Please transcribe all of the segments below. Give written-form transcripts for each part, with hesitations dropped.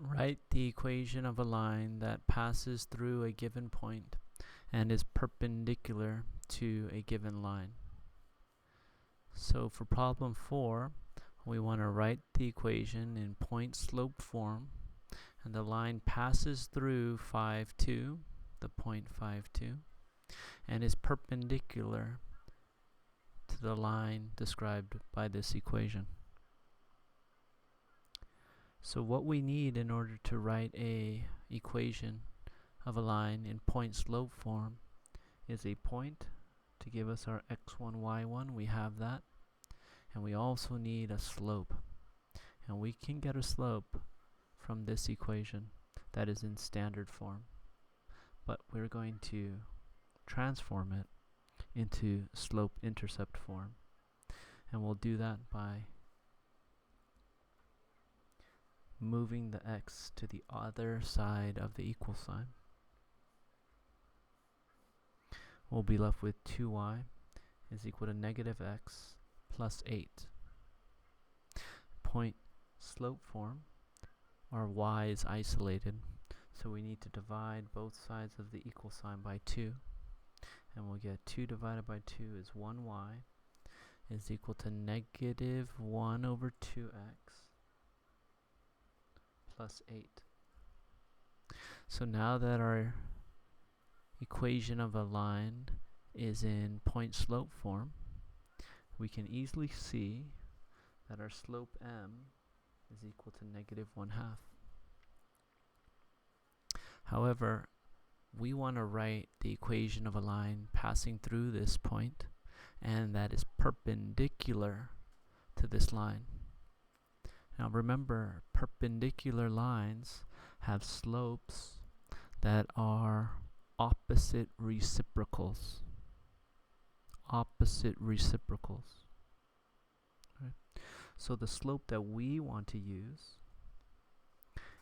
Write the equation of a line that passes through a given point and is perpendicular to a given line. So for problem 4, we want to write the equation in point-slope form, and the line passes through 5, 2, the point 5, 2, and is perpendicular to the line described by this equation. So what we need in order to write a equation of a line in point-slope form is a point to give us our x1, y1. We have that. And we also need a slope. And we can get a slope from this equation that is in standard form. But we're going to transform it into slope-intercept form. And we'll do that by moving the x to the other side of the equal sign. We'll be left with 2y is equal to negative x plus 8. Point slope form, our y is isolated, so we need to divide both sides of the equal sign by 2. And we'll get 2 divided by 2 is 1y is equal to negative 1 over 2x plus 8. So now that our equation of a line is in point-slope form, we can easily see that our slope m is equal to negative 1/2. However, we want to write the equation of a line passing through this point, and that is perpendicular to this line. Now remember, perpendicular lines have slopes that are opposite reciprocals. Opposite reciprocals. Right? So the slope that we want to use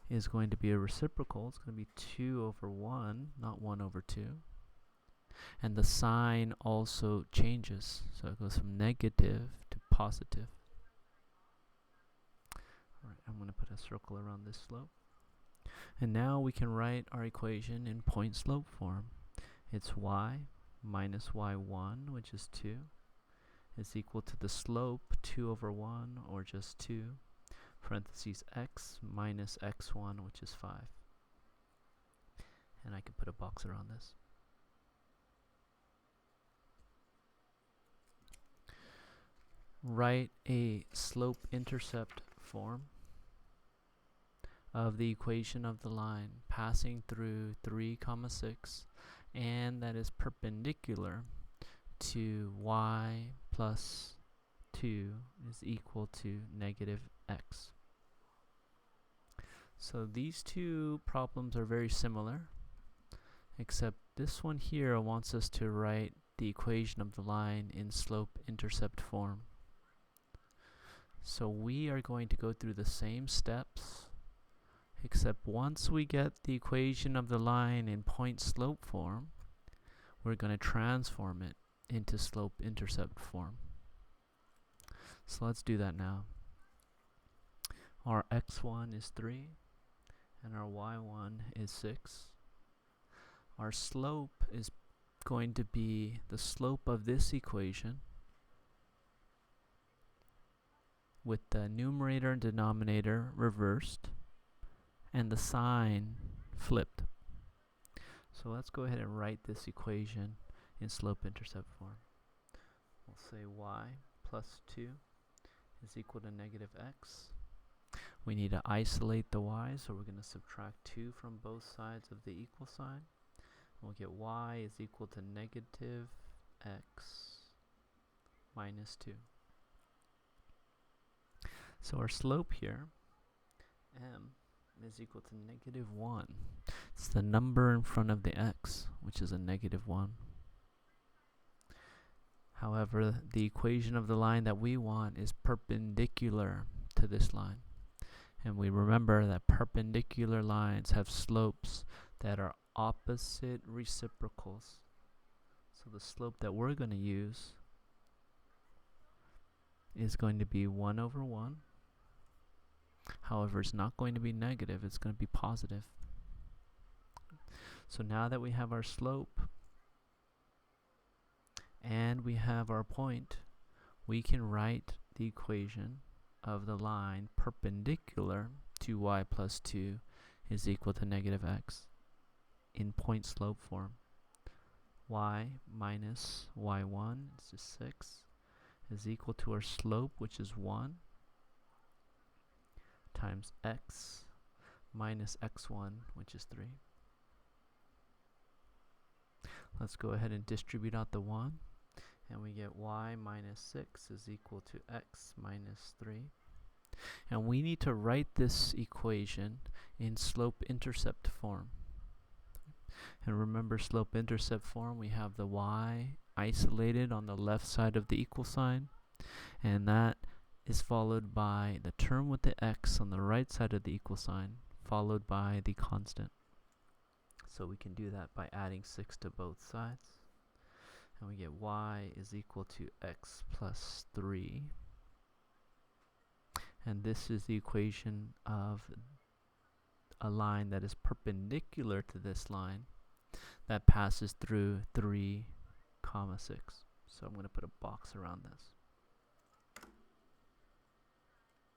is going to be a reciprocal. It's going to be 2 over 1, not 1 over 2. And the sign also changes. So it goes from negative to positive. Alright, I'm going to put a circle around this slope. And now we can write our equation in point-slope form. It's y minus y1, which is 2, is equal to the slope 2 over 1, or just 2, parentheses x minus x1, which is 5. And I can put a box around this. Write a slope-intercept form of the equation of the line passing through 3, 6, and that is perpendicular to y plus 2 is equal to negative x. So these two problems are very similar, except this one here wants us to write the equation of the line in slope-intercept form. So we are going to go through the same steps, except once we get the equation of the line in point-slope form, we're going to transform it into slope-intercept form. So let's do that now. Our x1 is 3, and our y1 is 6. Our slope is going to be the slope of this equation with the numerator and denominator reversed and the sign flipped. So let's go ahead and write this equation in slope-intercept form. We'll say y plus 2 is equal to negative x. We need to isolate the y, so we're going to subtract 2 from both sides of the equal sign. We'll get y is equal to negative x minus 2. So our slope here, m, is equal to negative 1. It's the number in front of the x, which is a negative 1. However, the equation of the line that we want is perpendicular to this line. And we remember that perpendicular lines have slopes that are opposite reciprocals. So the slope that we're going to use is going to be 1 over 1. However, it's not going to be negative, it's going to be positive. So now that we have our slope and we have our point, we can write the equation of the line perpendicular to y plus 2 is equal to negative x in point slope form. Y minus y1 is just 6 is equal to our slope, which is 1, times x minus x1, which is 3. Let's go ahead and distribute out the 1, and we get y minus 6 is equal to x minus 3. And we need to write this equation in slope-intercept form. And remember, slope-intercept form, we have the y isolated on the left side of the equal sign, and that is followed by the term with the x on the right side of the equal sign, followed by the constant. So we can do that by adding 6 to both sides, and we get y is equal to x plus 3. And this is the equation of a line that is perpendicular to this line that passes through 3, 6. So I'm going to put a box around this.